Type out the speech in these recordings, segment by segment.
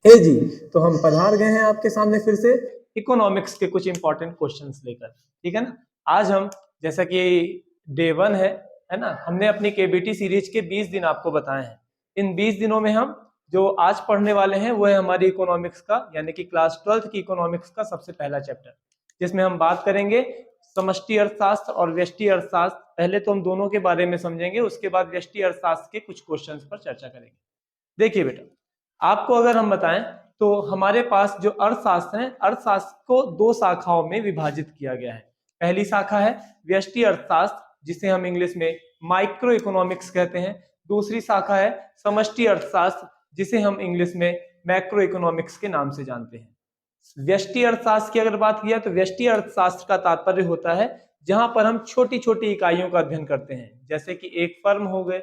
हे जी, तो हम पधार गए हैं आपके सामने फिर से इकोनॉमिक्स के कुछ इंपॉर्टेंट क्वेश्चंस लेकर। ठीक है ना। आज हम, जैसा कि डे 1 है ना, हमने अपनी केबीटी सीरीज के 20 दिन आपको बताए हैं। इन 20 दिनों में हम जो आज पढ़ने वाले हैं वो है हमारी इकोनॉमिक्स का, यानी कि क्लास 12th की इकोनॉमिक्स का सबसे पहला चैप्टर, जिसमें हम बात करेंगे समष्टि अर्थशास्त्र और व्यष्टि अर्थशास्त्र। पहले तो हम दोनों के बारे में समझेंगे, उसके बाद व्यष्टि अर्थशास्त्र के कुछ क्वेश्चंस पर चर्चा करेंगे। देखिए बेटा, आपको अगर हम बताएं तो हमारे पास जो अर्थशास्त्र है, अर्थशास्त्र को दो शाखाओं में विभाजित किया गया है। पहली शाखा है व्यष्टि अर्थशास्त्र, जिसे हम इंग्लिश में माइक्रो इकोनॉमिक्स कहते हैं। दूसरी शाखा है समष्टि अर्थशास्त्र, जिसे हम इंग्लिश में मैक्रो इकोनॉमिक्स के नाम से जानते हैं। व्यष्टि अर्थशास्त्र की अगर बात किया तो व्यष्टि अर्थशास्त्र का तात्पर्य होता है जहां पर हम छोटी छोटी इकाइयों का अध्ययन करते हैं, जैसे कि एक फर्म हो गए,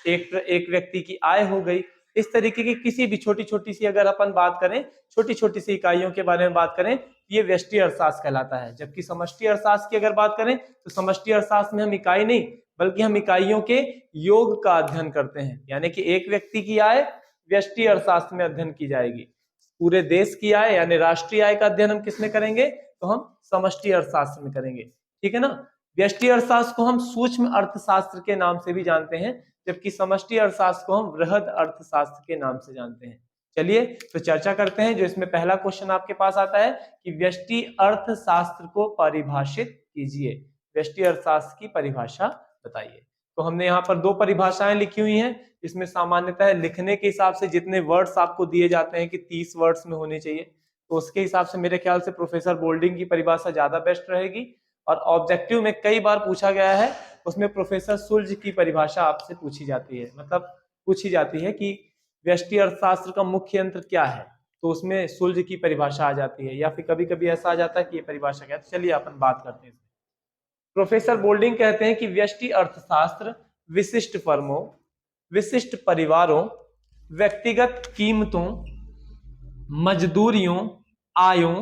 एक व्यक्ति की आय हो गई। इस तरीके की किसी भी छोटी छोटी सी अगर अपन बात करें, छोटी छोटी सी इकाइयों के बारे में बात करें, ये व्यष्टि अर्थशास्त्र कहलाता है। जबकि समष्टि अर्थशास्त्र की अगर बात करें तो समष्टि अर्थशास्त्र में हम इकाई नहीं बल्कि हम इकाइयों के योग का अध्ययन करते हैं, यानी कि एक व्यक्ति की आय व्यष्टि अर्थशास्त्र में अध्ययन की जाएगी। पूरे देश की आय यानी राष्ट्रीय आय का अध्ययन हम किसमें करेंगे, तो हम समष्टि अर्थशास्त्र में करेंगे। ठीक है ना। व्यष्टि अर्थशास्त्र को हम सूक्ष्म अर्थशास्त्र के नाम से भी जानते हैं, जबकि समष्टि अर्थशास्त्र को हम वृहद अर्थशास्त्र के नाम से जानते हैं। चलिए तो चर्चा करते हैं। जो इसमें पहला क्वेश्चन आपके पास आता है कि व्यष्टि अर्थशास्त्र को परिभाषित कीजिए। व्यष्टि अर्थशास्त्र की परिभाषा बताइए। तो हमने यहाँ पर दो परिभाषाएं लिखी हुई हैं। इसमें सामान्यतः लिखने के हिसाब से जितने वर्ड्स आपको दिए जाते हैं कि 30 वर्ड्स में होने चाहिए, तो उसके हिसाब से मेरे ख्याल से प्रोफेसर बोल्डिंग की परिभाषा ज्यादा बेस्ट रहेगी। और ऑब्जेक्टिव में कई बार पूछा गया है, उसमें प्रोफेसर सुल्ज की परिभाषा आपसे पूछी जाती है, मतलब पूछी जाती है कि व्यष्टि अर्थशास्त्र का मुख्य यंत्र क्या है, तो उसमें सुल्ज की परिभाषा आ जाती है, या फिर कभी कभी ऐसा आ जाता है कि ये परिभाषा क्या है। तो चलिए अपन बात करते हैं। प्रोफेसर बोल्डिंग कहते हैं कि व्यष्टि अर्थशास्त्र विशिष्ट फर्मों, विशिष्ट परिवारों, व्यक्तिगत कीमतों, मजदूरियों, आयों,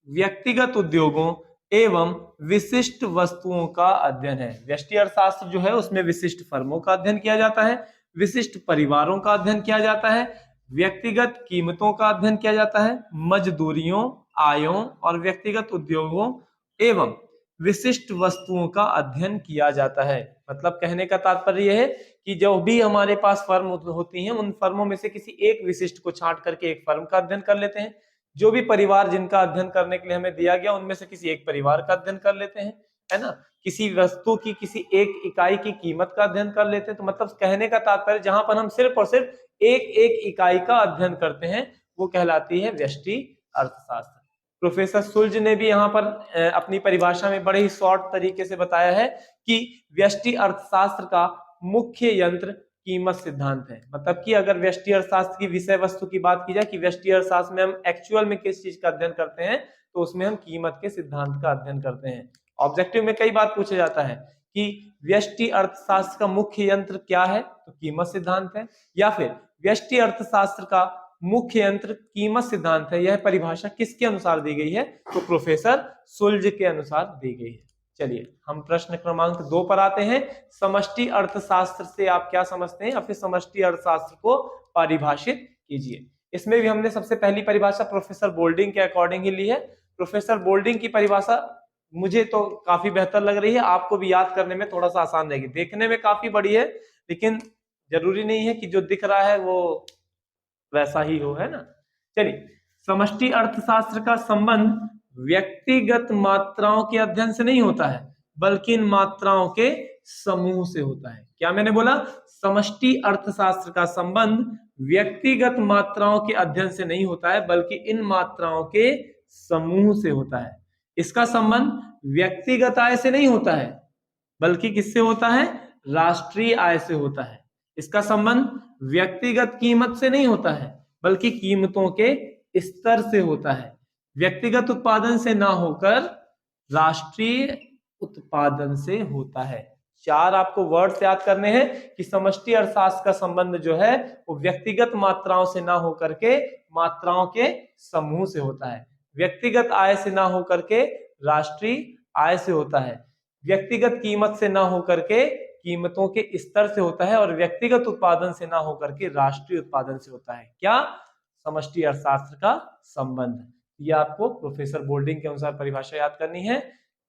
व्यक्तिगत उद्योगों एवं विशिष्ट वस्तुओं का अध्ययन है। व्यष्टि अर्थशास्त्र जो है उसमें विशिष्ट फर्मों का अध्ययन किया जाता है, विशिष्ट परिवारों का अध्ययन किया जाता है, व्यक्तिगत कीमतों का अध्ययन किया जाता है, मजदूरियों, आयों और व्यक्तिगत उद्योगों एवं विशिष्ट वस्तुओं का अध्ययन किया जाता है। मतलब कहने का तात्पर्य यह है कि जो भी हमारे पास फर्म होती हैं, उन फर्मों में से किसी एक विशिष्ट को छांट करके एक फर्म का अध्ययन कर लेते हैं। जो भी परिवार जिनका अध्ययन करने के लिए हमें दिया गया, उनमें से किसी एक परिवार का अध्ययन कर लेते हैं, है ना। किसी वस्तु की, किसी एक इकाई की कीमत का अध्ययन कर लेते हैं। तो मतलब कहने का तात्पर्य जहां पर हम सिर्फ और सिर्फ एक एक इकाई का अध्ययन करते हैं, वो कहलाती है व्यष्टि अर्थशास्त्र। प्रोफेसर सुल्ज ने भी यहाँ पर अपनी परिभाषा में बड़े ही शॉर्ट तरीके से बताया है कि व्यष्टि अर्थशास्त्र का मुख्य यंत्र कीमत सिद्धांत है। मतलब कि अगर व्यष्टि अर्थशास्त्र की विषय वस्तु की बात की जाए कि व्यष्टि अर्थशास्त्र में हम एक्चुअल में किस चीज का अध्ययन करते हैं, तो उसमें हम कीमत के सिद्धांत का अध्ययन करते हैं। ऑब्जेक्टिव में कई बार पूछा जाता है कि व्यष्टि अर्थशास्त्र का मुख्य यंत्र क्या है, तो कीमत सिद्धांत है, या फिर व्यष्टि अर्थशास्त्र का मुख्य यंत्र कीमत सिद्धांत है। यह परिभाषा किसके अनुसार दी गई है, तो प्रोफेसर सुल्ज के अनुसार दी गई है। चलिए हम प्रश्न क्रमांक 2 पर आते हैं। समष्टि अर्थशास्त्र से आप क्या समझते हैं, या फिर समष्टि अर्थशास्त्र को परिभाषित कीजिए। इसमें भी हमने सबसे पहली परिभाषा प्रोफेसर बोल्डिंग के अकॉर्डिंग ही ली है। प्रोफेसर बोल्डिंग की परिभाषा मुझे तो काफी बेहतर लग रही है, आपको भी याद करने में थोड़ा सा आसान रहेगी। देखने में काफी बड़ी है, लेकिन जरूरी नहीं है कि जो दिख रहा है वो वैसा ही हो, है ना। चलिए, समष्टि अर्थशास्त्र का संबंध व्यक्तिगत मात्राओं के अध्ययन से नहीं होता है, बल्कि इन मात्राओं के समूह से होता है। क्या मैंने बोला, समष्टि अर्थशास्त्र का संबंध व्यक्तिगत मात्राओं के अध्ययन से नहीं होता है, बल्कि इन मात्राओं के समूह से होता है। इसका संबंध व्यक्तिगत आय से नहीं होता है, बल्कि किससे होता है, राष्ट्रीय आय से होता है। इसका संबंध व्यक्तिगत कीमत से नहीं होता है, बल्कि कीमतों के स्तर से होता है। व्यक्तिगत उत्पादन से ना होकर राष्ट्रीय उत्पादन से होता है। चार आपको वर्ड्स याद करने हैं कि समष्टि अर्थशास्त्र का संबंध जो है वो व्यक्तिगत मात्राओं से ना होकर के मात्राओं के समूह से होता है। व्यक्तिगत आय से ना होकर के राष्ट्रीय आय से होता है। व्यक्तिगत कीमत से ना होकर के कीमतों के स्तर से होता है, और व्यक्तिगत उत्पादन से ना होकर के राष्ट्रीय उत्पादन से होता है। क्या समष्टि अर्थशास्त्र का संबंध। ये आपको प्रोफेसर बोल्डिंग के अनुसार परिभाषा याद करनी है।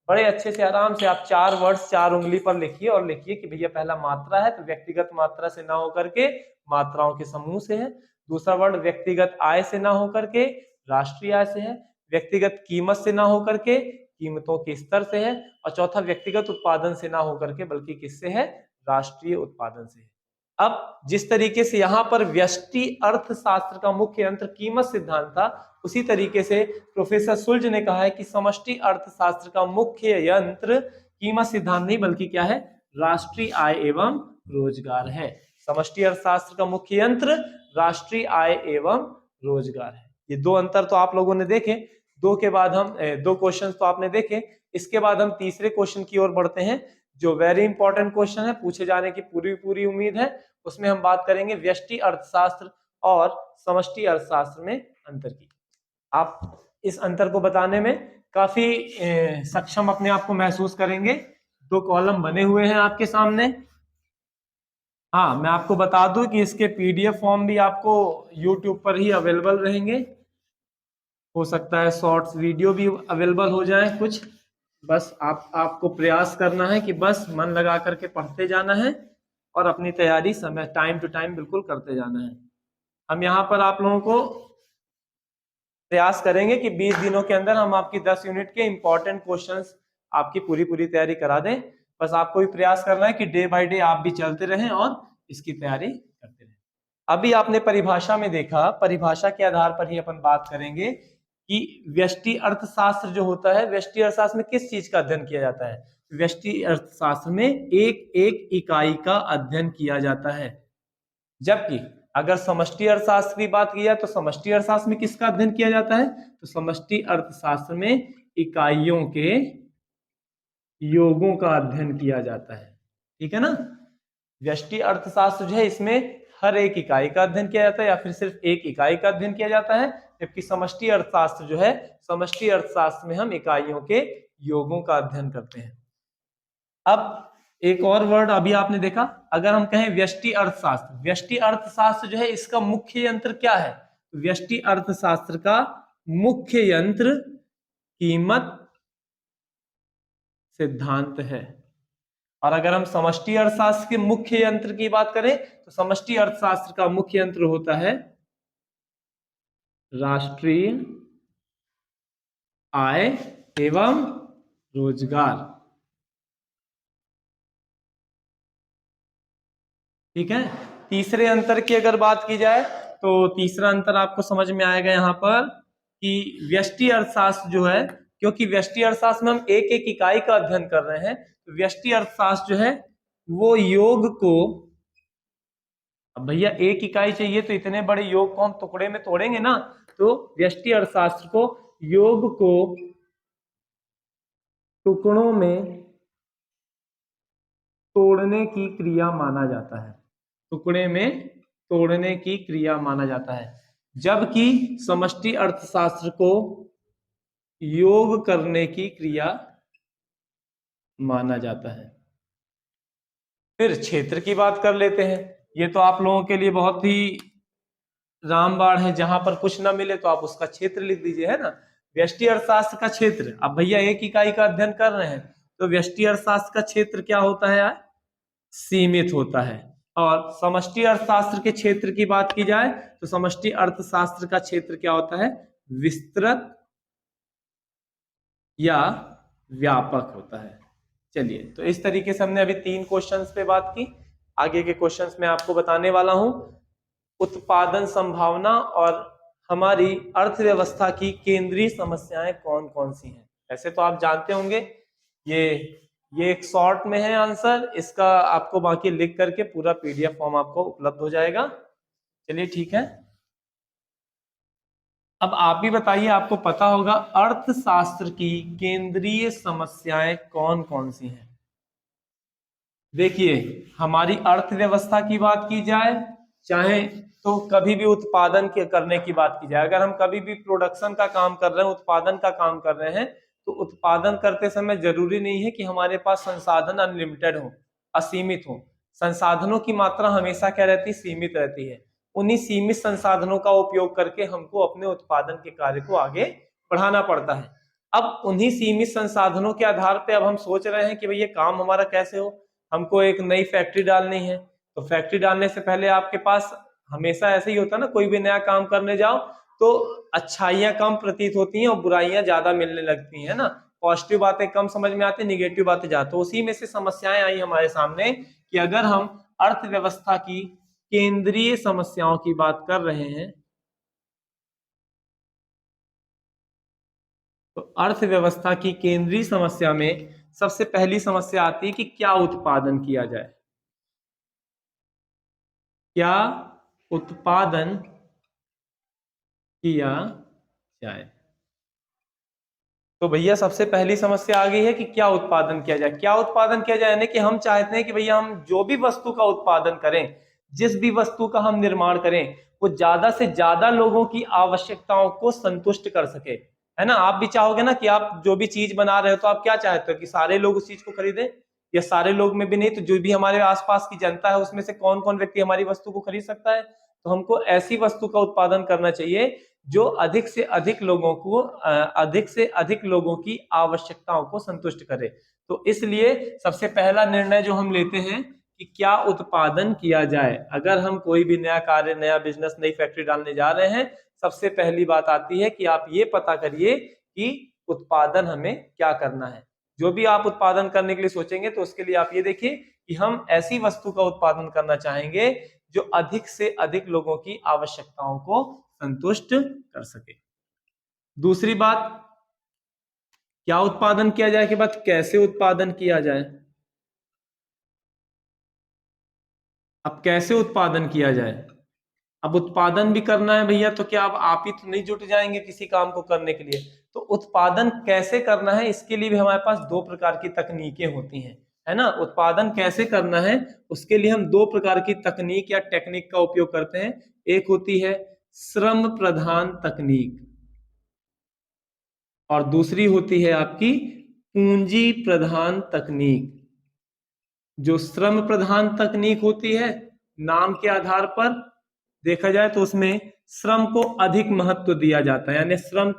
बड़े अच्छे से आराम से आप 4 वर्ड्स 4 उंगली पर लिखिए और लिखिए कि भैया पहला मात्रा है तो व्यक्तिगत मात्रा से ना होकर के मात्राओं के समूह से है। दूसरा वर्ड व्यक्तिगत आय से ना होकर के राष्ट्रीय आय से है। व्यक्तिगत कीमत से ना होकर के कीमतों के स्तर से है। और चौथा व्यक्तिगत उत्पादन से ना होकर के बल्कि किससे है, राष्ट्रीय उत्पादन से है। अब जिस तरीके से यहाँ पर व्यष्टि अर्थशास्त्र का मुख्य यंत्र कीमत सिद्धांत था, उसी तरीके से प्रोफेसर सुल्ज ने कहा है कि समष्टि अर्थशास्त्र का मुख्य यंत्र कीमत सिद्धांत नहीं बल्कि क्या है, राष्ट्रीय आय एवं रोजगार है। समष्टि अर्थशास्त्र का मुख्य यंत्र राष्ट्रीय आय एवं रोजगार है। ये दो अंतर तो आप लोगों ने देखे। दो के बाद हम दो क्वेश्चन तो आपने देखे। इसके बाद हम तीसरे क्वेश्चन की ओर बढ़ते हैं जो वेरी इंपॉर्टेंट क्वेश्चन है, पूछे जाने की पूरी उम्मीद है। उसमें हम बात करेंगे व्यष्टि अर्थशास्त्र और समष्टि अर्थशास्त्र में अंतर की। आप इस अंतर को बताने में काफी सक्षम अपने आप को महसूस करेंगे। दो कॉलम बने हुए हैं आपके सामने। हाँ, मैं आपको बता दूं कि इसके पीडीएफ फॉर्म भी आपको यूट्यूब पर ही अवेलेबल रहेंगे। हो सकता है शॉर्ट्स वीडियो भी अवेलेबल हो जाए कुछ। बस आपको प्रयास करना है कि बस मन लगा करके पढ़ते जाना है और अपनी तैयारी समय टाइम टू टाइम बिल्कुल करते जाना है। हम यहाँ पर आप लोगों को प्रयास करेंगे कि 20 दिनों के अंदर हम आपकी 10 यूनिट के इंपॉर्टेंट क्वेश्चंस आपकी पूरी तैयारी करा दें। बस आपको भी प्रयास करना है कि डे बाय डे आप भी चलते रहें और इसकी तैयारी करते रहें। अभी आपने परिभाषा में देखा, परिभाषा के आधार पर ही अपन बात करेंगे कि व्यष्टि अर्थशास्त्र जो होता है, व्यष्टि अर्थशास्त्र में किस चीज का अध्ययन किया जाता है। व्यष्टि अर्थशास्त्र में एक एक इकाई का अध्ययन किया जाता है। जबकि अगर समष्टि अर्थशास्त्र की बात की जाए तो समष्टि अर्थशास्त्र में किसका अध्ययन किया जाता है, तो समष्टि अर्थशास्त्र में इकाइयों के योगों का अध्ययन किया जाता है। ठीक है ना। व्यष्टि अर्थशास्त्र जो है इसमें हर एक इकाई का अध्ययन किया जाता है या फिर सिर्फ एक इकाई का अध्ययन किया जाता है। जबकि समष्टि अर्थशास्त्र जो है, समष्टि अर्थशास्त्र में हम इकाइयों के योगों का अध्ययन करते हैं। अब एक और वर्ड अभी आपने देखा, अगर हम कहें व्यष्टि अर्थशास्त्र, व्यष्टि अर्थशास्त्र जो है इसका मुख्य यंत्र क्या है, व्यष्टि अर्थशास्त्र का मुख्य यंत्र कीमत सिद्धांत है। और अगर हम समष्टि अर्थशास्त्र के मुख्य यंत्र की बात करें तो समष्टि अर्थशास्त्र का मुख्य यंत्र होता है राष्ट्रीय आय एवं रोजगार। ठीक है। तीसरे अंतर की अगर बात की जाए तो तीसरा अंतर आपको समझ में आएगा यहाँ पर कि व्यष्टि अर्थशास्त्र जो है, क्योंकि व्यष्टि अर्थशास्त्र में हम एक एक इकाई का अध्ययन कर रहे हैं, तो व्यष्टि अर्थशास्त्र जो है वो योग को, अब भैया एक इकाई चाहिए तो इतने बड़े योग को हम टुकड़े में तोड़ेंगे ना, तो व्यष्टि अर्थशास्त्र को योग को टुकड़ों में तोड़ने की क्रिया माना जाता है। टुकड़े में तोड़ने की क्रिया माना जाता है। जबकि समष्टि अर्थशास्त्र को योग करने की क्रिया माना जाता है। फिर क्षेत्र की बात कर लेते हैं। ये तो आप लोगों के लिए बहुत ही रामबाण है, जहां पर कुछ ना मिले तो आप उसका क्षेत्र लिख दीजिए, है ना। व्यष्टि अर्थशास्त्र का क्षेत्र, अब भैया एक इकाई का अध्ययन कर रहे हैं तो व्यष्टि अर्थशास्त्र का क्षेत्र क्या होता है, सीमित होता है। और समष्टि अर्थशास्त्र के क्षेत्र की बात की जाए तो समष्टि अर्थशास्त्र का क्षेत्र क्या होता है, विस्तृत या व्यापक होता है। चलिए, तो इस तरीके से हमने अभी 3 क्वेश्चंस पे बात की। आगे के क्वेश्चंस में आपको बताने वाला हूं उत्पादन संभावना और हमारी अर्थव्यवस्था की केंद्रीय समस्याएं कौन कौन सी हैं। ऐसे तो आप जानते होंगे, ये एक शॉर्ट में है आंसर, इसका आपको बाकी लिख करके पूरा पीडीएफ फॉर्म आपको उपलब्ध हो जाएगा। चलिए ठीक है। अब आप भी बताइए, आपको पता होगा अर्थशास्त्र की केंद्रीय समस्याएं कौन कौन सी हैं। देखिए, हमारी अर्थव्यवस्था की बात की जाए, चाहे तो कभी भी उत्पादन करने की बात की जाए, अगर हम कभी भी प्रोडक्शन का काम कर रहे हैं, उत्पादन का काम कर रहे हैं, तो उत्पादन करते समय जरूरी नहीं है कि हमारे पास संसाधन अनलिमिटेड हो, असीमित हो। संसाधनों की मात्रा हमेशा क्या रहती है, सीमित रहती है। उन्हीं सीमित संसाधनों का उपयोग करके हमको अपने उत्पादन के कार्य को आगे बढ़ाना पड़ता है। अब उन्हीं सीमित संसाधनों के आधार पे अब हम सोच रहे हैं कि भाई ये काम हमारा कैसे हो। हमको एक नई फैक्ट्री डालनी है, तो फैक्ट्री डालने से पहले आपके पास हमेशा ऐसे ही होता है ना, कोई भी नया काम करने जाओ तो अच्छाइयां कम प्रतीत होती हैं और बुराइयां ज्यादा मिलने लगती हैं ना। पॉजिटिव बातें कम समझ में आती, निगेटिव बातें ज्यादा। तो उसी में से समस्याएं आई हमारे सामने कि अगर हम अर्थव्यवस्था की केंद्रीय समस्याओं की बात कर रहे हैं तो अर्थव्यवस्था की केंद्रीय समस्या में सबसे पहली समस्या आती है कि क्या उत्पादन किया जाए। क्या उत्पादन किया जाए। तो भैया सबसे पहली समस्या आ गई है कि क्या उत्पादन किया जाए। क्या उत्पादन किया जाए यानी कि हम चाहते हैं कि भैया हम जो भी वस्तु का उत्पादन करें, जिस भी वस्तु का हम निर्माण करें, वो ज्यादा से ज्यादा लोगों की आवश्यकताओं को संतुष्ट कर सके, है ना। आप भी चाहोगे ना कि आप जो भी चीज बना रहे हो तो आप क्या चाहते हो कि सारे लोग उस चीज को खरीदें, या सारे लोग में भी नहीं तो जो भी हमारे आसपास की जनता है उसमें से कौन कौन व्यक्ति हमारी वस्तु को खरीद सकता है। तो हमको ऐसी वस्तु का उत्पादन करना चाहिए जो अधिक से अधिक लोगों को अधिक से अधिक लोगों की आवश्यकताओं को संतुष्ट करे। तो इसलिए सबसे पहला निर्णय जो हम लेते हैं कि क्या उत्पादन किया जाए। अगर हम कोई भी नया कार्य, नया बिजनेस, नई फैक्ट्री डालने जा रहे हैं, सबसे पहली बात आती है कि आप ये पता करिए कि उत्पादन हमें क्या करना है। जो भी आप उत्पादन करने के लिए सोचेंगे तो उसके लिए आप ये देखिए कि हम ऐसी वस्तु का उत्पादन करना चाहेंगे जो अधिक से अधिक लोगों की आवश्यकताओं को संतुष्ट कर सके। दूसरी बात, क्या उत्पादन किया जाए के बाद कैसे उत्पादन किया जाए। अब कैसे उत्पादन किया जाए। अब उत्पादन भी करना है भैया तो क्या अब आप ही तो नहीं जुट जाएंगे किसी काम को करने के लिए। तो उत्पादन कैसे करना है इसके लिए भी हमारे पास दो प्रकार की तकनीकें होती हैं, है ना। उत्पादन कैसे करना है उसके लिए हम दो प्रकार की तकनीक या टेक्निक का उपयोग करते हैं। एक होती है श्रम प्रधान तकनीक और दूसरी होती है आपकी पूंजी प्रधान तकनीक। जो श्रम प्रधान तकनीक होती है, नाम के आधार पर देखा जाए तो उसमें श्रम को अधिक महत्व दिया जाता है, यानी श्रम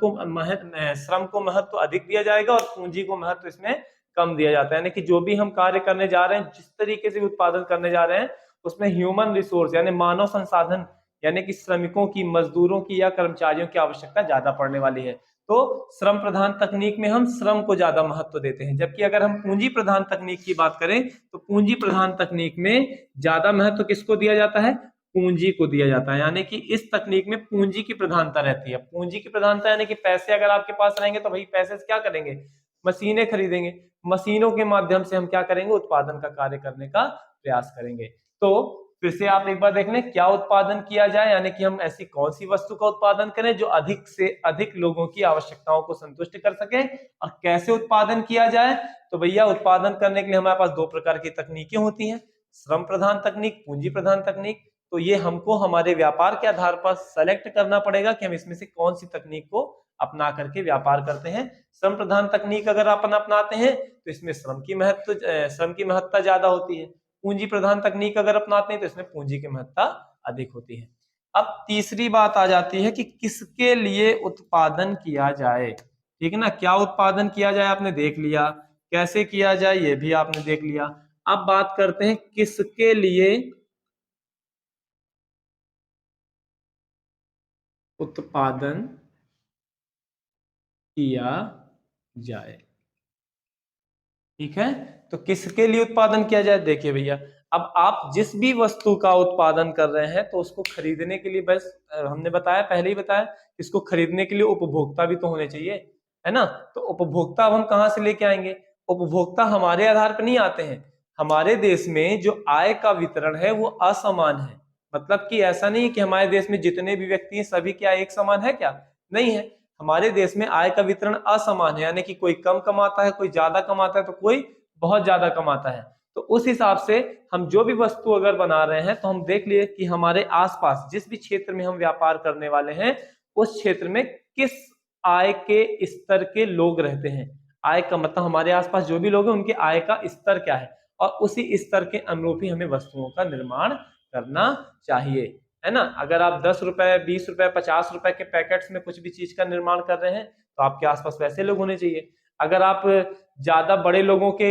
को महत्व अधिक दिया जाएगा और पूंजी को महत्व इसमें कम दिया जाता है। यानी कि जो भी हम कार्य करने जा रहे हैं, जिस तरीके से उत्पादन करने जा रहे हैं, उसमें ह्यूमन रिसोर्स यानी मानव संसाधन यानी कि श्रमिकों की, मजदूरों की या कर्मचारियों की आवश्यकता ज्यादा पड़ने वाली है। तो श्रम प्रधान तकनीक में हम श्रम को ज्यादा महत्व देते हैं, जबकि अगर हम पूंजी प्रधान तकनीक की बात करें तो पूंजी प्रधान तकनीक में ज्यादा महत्व किसको दिया जाता है, पूंजी को दिया जाता है। यानी कि इस तकनीक में पूंजी की प्रधानता रहती है। पूंजी की प्रधानता यानी कि पैसे अगर आपके पास रहेंगे तो भाई पैसे से क्या करेंगे, मशीनें खरीदेंगे, मशीनों के माध्यम से हम क्या करेंगे, उत्पादन का कार्य करने का प्रयास करेंगे। तो फिर से आप एक बार देख लें, क्या उत्पादन किया जाए यानी कि हम ऐसी कौन सी वस्तु का उत्पादन करें जो अधिक से अधिक लोगों की आवश्यकताओं को संतुष्ट कर सके, और कैसे उत्पादन किया जाए। तो भैया उत्पादन करने के लिए हमारे पास दो प्रकार की तकनीकें होती हैं, श्रम प्रधान तकनीक, पूंजी प्रधान तकनीक। तो ये हमको हमारे व्यापार के आधार पर सेलेक्ट करना पड़ेगा कि हम इसमें से कौन सी तकनीक को अपना करके व्यापार करते हैं। श्रम प्रधान तकनीक अगर अपन अपनाते हैं तो इसमें श्रम की महत्ता ज्यादा होती है। पूंजी प्रधान तकनीक अगर अपनाते हैं तो इसमें पूंजी की महत्ता अधिक होती है। अब तीसरी बात आ जाती है कि किसके लिए उत्पादन किया जाए, ठीक है ना। क्या उत्पादन किया जाए आपने देख लिया, कैसे किया जाए ये भी आपने देख लिया। अब बात करते हैं किसके लिए उत्पादन किया जाए, ठीक है। तो किसके लिए उत्पादन किया जाए, देखिए भैया, अब आप जिस भी वस्तु का उत्पादन कर रहे हैं तो उसको खरीदने के लिए बस हमने बताया, पहले ही बताया, इसको खरीदने के लिए उपभोक्ता भी तो होने चाहिए, है ना। तो उपभोक्ता अब हम कहाँ से लेके आएंगे, उपभोक्ता हमारे आधार पर नहीं आते हैं। हमारे देश में जो आय का वितरण है वो असमान है। मतलब कि ऐसा नहीं है कि हमारे देश में जितने भी व्यक्ति हैं सभी क्या एक समान है, क्या नहीं है। हमारे देश में आय का वितरण असमान है, यानी कि कोई कम कमाता है, कोई ज्यादा कमाता है, तो कोई बहुत ज्यादा कमाता है। तो उस हिसाब से हम जो भी वस्तु अगर बना रहे हैं तो हम देख लिए कि हमारे आसपास जिस भी क्षेत्र में हम व्यापार करने वाले हैं उस क्षेत्र में किस आय के स्तर के लोग रहते हैं। आय का मतलब हमारे आसपास जो भी लोग हैं उनके आय का स्तर क्या है, और उसी स्तर के अनुरूप ही हमें वस्तुओं का निर्माण करना चाहिए। है ना। अगर आप 10 रुपए, 20 रुपए, 50 रुपए के पैकेट्स में कुछ भी चीज का निर्माण कर रहे हैं तो आपके आसपास वैसे लोग होने चाहिए। अगर आप ज्यादा बड़े लोगों के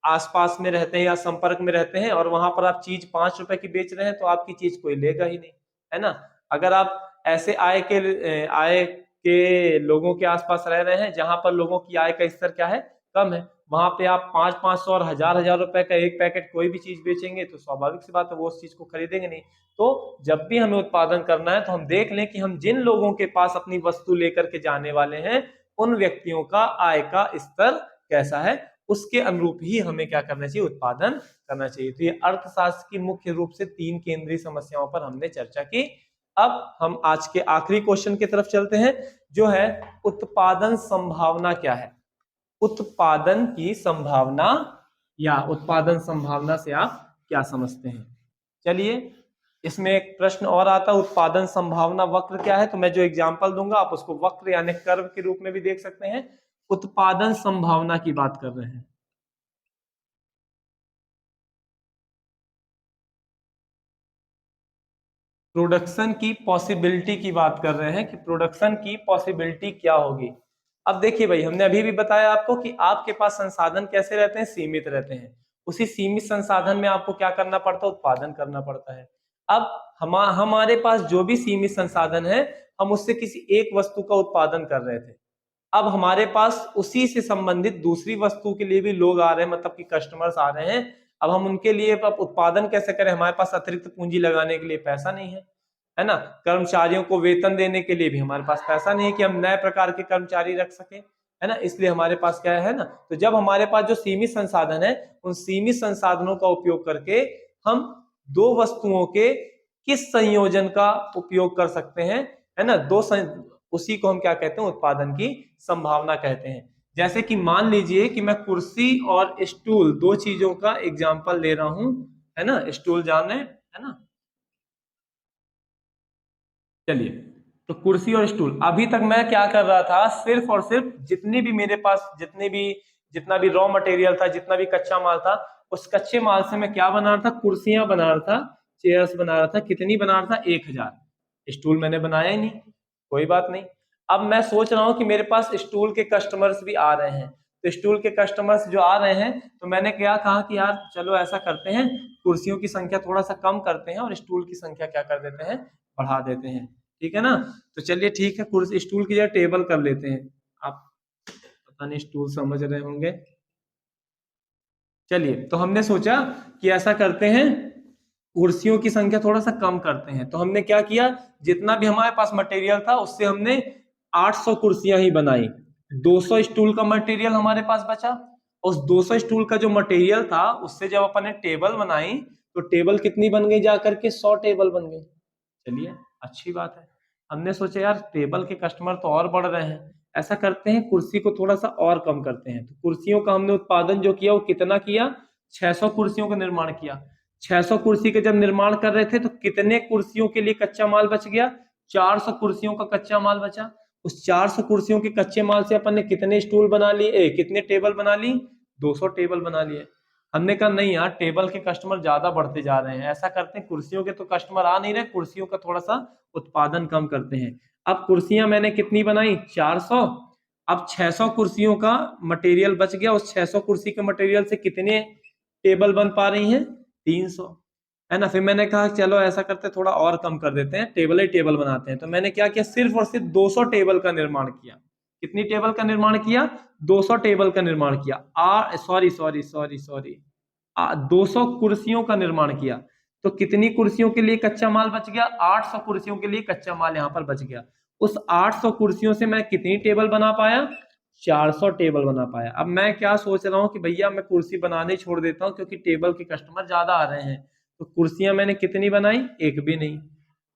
आसपास में रहते हैं या संपर्क में रहते हैं और वहां पर आप चीज 5 रुपए की बेच रहे हैं तो आपकी चीज कोई लेगा ही नहीं, है ना। अगर आप ऐसे आय के लोगों के आसपास रह रहे हैं जहां पर लोगों की आय का स्तर क्या है, कम है, वहां पे आप 500-500 और हजार रुपए का एक पैकेट कोई भी चीज बेचेंगे तो स्वाभाविक सी बात है वो उस चीज को खरीदेंगे नहीं। तो जब भी हमें उत्पादन करना है तो हम देख लें कि हम जिन लोगों के पास अपनी वस्तु लेकर के जाने वाले हैं उन व्यक्तियों का आय का स्तर कैसा है, उसके अनुरूप ही हमें क्या करना चाहिए, उत्पादन करना चाहिए। तो ये अर्थशास्त्र की मुख्य रूप से 3 केंद्रीय समस्याओं पर हमने चर्चा की। अब हम आज के आखिरी क्वेश्चन की तरफ चलते हैं जो है उत्पादन संभावना क्या है। उत्पादन की संभावना या उत्पादन संभावना से आप क्या समझते हैं। चलिए इसमें एक प्रश्न और आता है, उत्पादन संभावना वक्र क्या है। तो मैं जो एग्जांपल दूंगा आप उसको वक्र यानी कर्व के रूप में भी देख सकते हैं। उत्पादन संभावना की बात कर रहे हैं, प्रोडक्शन की पॉसिबिलिटी की बात कर रहे हैं कि प्रोडक्शन की पॉसिबिलिटी क्या होगी। अब देखिए भाई, हमने अभी भी बताया आपको कि आपके पास संसाधन कैसे रहते हैं, सीमित रहते हैं। उसी सीमित संसाधन में आपको क्या करना पड़ता है, उत्पादन करना पड़ता है। अब हमारे पास जो भी सीमित संसाधन है हम उससे किसी एक वस्तु का उत्पादन कर रहे थे। अब हमारे पास उसी से संबंधित दूसरी वस्तु के लिए भी लोग आ रहे हैं, मतलब कि कस्टमर्स आ रहे हैं। अब हम उनके लिए अब उत्पादन कैसे करें, हमारे पास अतिरिक्त पूंजी लगाने के लिए पैसा नहीं है ना। कर्मचारियों को वेतन देने के लिए भी हमारे पास पैसा नहीं है कि हम नए प्रकार के कर्मचारी रख सके, है ना। इसलिए हमारे पास क्या है ना, तो जब हमारे पास जो सीमित संसाधन है उन सीमित संसाधनों का उपयोग करके हम दो वस्तुओं के किस संयोजन का उपयोग कर सकते हैं, है ना। उसी को हम क्या कहते हैं, उत्पादन की संभावना कहते हैं। जैसे कि मान लीजिए कि मैं कुर्सी और स्टूल दो चीजों का एग्जाम्पल ले रहा हूं, है ना। स्टूल जान रहे हैं, है ना। चलिए, तो कुर्सी और स्टूल, अभी तक मैं क्या कर रहा था, सिर्फ और सिर्फ जितनी भी मेरे पास जितना भी रॉ मटेरियल था, जितना भी कच्चा माल था, उस कच्चे माल से मैं क्या बना रहा था, कुर्सियां बना रहा था, चेयर्स बना रहा था। कितनी बना रहा था, 1000। स्टूल मैंने बनाया ही नहीं, कोई बात नहीं। अब मैं सोच रहा हूं कि मेरे पास स्टूल के कस्टमर्स भी आ रहे हैं। तो स्टूल के कस्टमर्स जो आ रहे हैं तो मैंने क्या कहा कि यार चलो ऐसा करते हैं, कुर्सियों की संख्या थोड़ा सा कम करते हैं और स्टूल की संख्या क्या कर देते हैं, बढ़ा देते हैं। ठीक है ना। तो चलिए ठीक है, कुर्सी स्टूल की जगह टेबल कर लेते हैं। आप पता नहीं स्टूल समझ रहे होंगे। चलिए, तो हमने सोचा कि ऐसा करते हैं, कुर्सियों की संख्या थोड़ा सा कम करते हैं। तो हमने क्या किया, जितना भी हमारे पास मटेरियल था उससे हमने 800 कुर्सियां ही बनाई। 200 स्टूल का मटेरियल हमारे पास बचा। उस 200 स्टूल का जो मटेरियल था उससे जब अपन ने टेबल बनाई तो टेबल कितनी बन गई, जाकर के 100 टेबल बन गई। चलिए अच्छी बात है। हमने सोचा यार टेबल के कस्टमर तो और बढ़ रहे हैं, ऐसा करते हैं कुर्सी को थोड़ा सा और कम करते हैं। तो कुर्सियों का हमने उत्पादन जो किया वो कितना किया, 600 कुर्सियों का निर्माण किया। 600 कुर्सी के जब निर्माण कर रहे थे तो कितने कुर्सियों के लिए कच्चा माल बच गया, 400 कुर्सियों का कच्चा माल बचा। उस 400 कुर्सियों के कच्चे माल से अपन ने कितने स्टूल बना लिए, कितने टेबल बना ली, 200 टेबल बना लिए। हमने कहा नहीं यार, टेबल के कस्टमर ज्यादा बढ़ते जा रहे हैं, ऐसा करते हैं कुर्सियों के तो कस्टमर आ नहीं रहे, कुर्सियों का थोड़ा सा उत्पादन कम करते हैं। अब कुर्सियां मैंने कितनी बनाई, 400। अब 600 कुर्सियों का मटेरियल बच गया। उस 600 कुर्सी के मटेरियल से कितने टेबल बन पा रही हैं, 300, है ना। फिर मैंने कहा चलो ऐसा करते थोड़ा और कम कर देते हैं, टेबल ही टेबल बनाते हैं। तो मैंने क्या किया, सिर्फ और सिर्फ 200 टेबल का निर्माण किया। कितनी टेबल का निर्माण किया, 200 टेबल का निर्माण किया। सॉरी सॉरी सॉरी सॉरी 200 कुर्सियों का निर्माण किया। तो कितनी कुर्सियों के लिए कच्चा माल बच गया, 800 कुर्सियों के लिए कच्चा माल यहाँ पर बच गया। उस 800 कुर्सियों से मैं कितनी टेबल बना पाया, 400 टेबल बना पाया। अब मैं क्या सोच रहा हूँ कि भैया मैं कुर्सी बनाने छोड़ देता हूँ क्योंकि टेबल के कस्टमर ज्यादा आ रहे हैं। तो कुर्सियां मैंने कितनी बनाई, एक भी नहीं।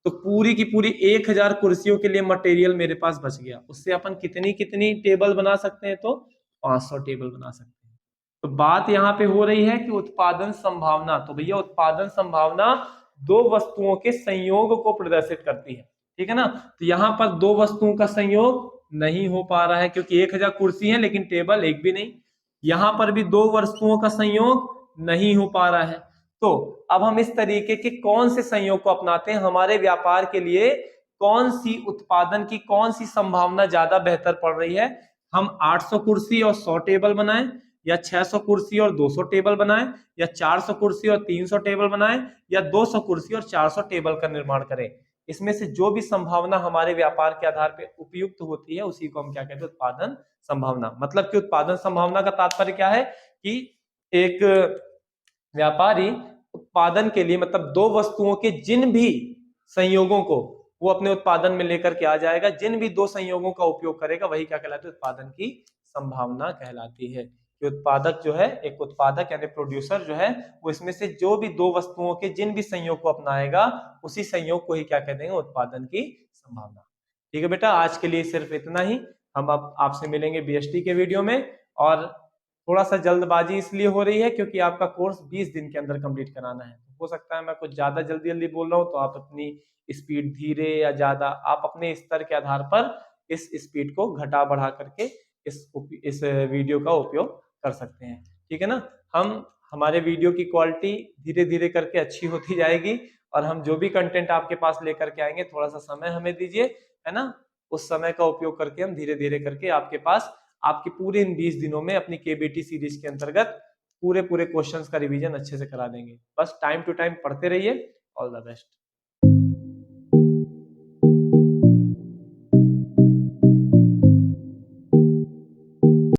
तो पूरी की पूरी 1000 कुर्सियों के लिए मटेरियल मेरे पास बच गया। उससे अपन कितनी कितनी टेबल बना सकते हैं, तो 500 टेबल बना सकते हैं। तो बात यहाँ पे हो रही है कि उत्पादन संभावना, तो भैया उत्पादन संभावना दो वस्तुओं के संयोग को प्रदर्शित करती है। ठीक है ना। तो यहाँ पर दो वस्तुओं का संयोग नहीं हो पा रहा है क्योंकि 1000 कुर्सी है लेकिन टेबल एक भी नहीं। यहाँ पर भी दो वस्तुओं का संयोग नहीं हो पा रहा है। तो अब हम इस तरीके के कौन से संयोग को अपनाते हैं, हमारे व्यापार के लिए कौन सी उत्पादन की कौन सी संभावना ज्यादा बेहतर पड़ रही है। हम 800 कुर्सी और 100 टेबल बनाएं, या 600 कुर्सी और 200 टेबल बनाएं, या 400 कुर्सी और 300 टेबल बनाएं, या 200 कुर्सी और 400 टेबल का निर्माण करें। इसमें से जो भी संभावना हमारे व्यापार के आधार पर उपयुक्त होती है उसी को हम क्या कहते हैं, उत्पादन संभावना। मतलब कि उत्पादन संभावना का तात्पर्य क्या है कि एक व्यापारी उत्पादन के लिए, मतलब दो वस्तुओं के जिन भी संयोगों को वो अपने उत्पादन में लेकर के आ जाएगा, जिन भी दो संयोगों का उपयोग करेगा, वही क्या कहलाती है, उत्पादन की संभावना कहलाती है। कि उत्पादक जो है, एक उत्पादक यानी प्रोड्यूसर जो है, वो इसमें से जो भी दो वस्तुओं के जिन भी संयोग को अपनाएगा उसी संयोग को ही क्या कह देंगे, उत्पादन की संभावना। ठीक है बेटा, आज के लिए सिर्फ इतना ही। हम अब आपसे मिलेंगे बीएसटी के वीडियो में। और थोड़ा सा जल्दबाजी इसलिए हो रही है क्योंकि आपका कोर्स 20 दिन के अंदर कंप्लीट कराना है। हो सकता है मैं कुछ ज्यादा जल्दी जल्दी बोल रहा हूँ, तो आप अपनी स्पीड धीरे या ज्यादा, आप अपने स्तर के आधार पर इस स्पीड को घटा बढ़ा करके इस वीडियो का उपयोग कर सकते हैं। ठीक है ना। हमारे वीडियो की क्वालिटी धीरे धीरे करके अच्छी होती जाएगी, और हम जो भी कंटेंट आपके पास लेकर के आएंगे, थोड़ा सा समय हमें दीजिए, है ना। उस समय का उपयोग करके हम धीरे धीरे करके आपके पास, आपके पूरे इन 20 दिनों में अपनी केबीटी सीरीज के अंतर्गत पूरे क्वेश्चंस का रिवीजन अच्छे से करा देंगे। बस टाइम टू टाइम पढ़ते रहिए। All the best.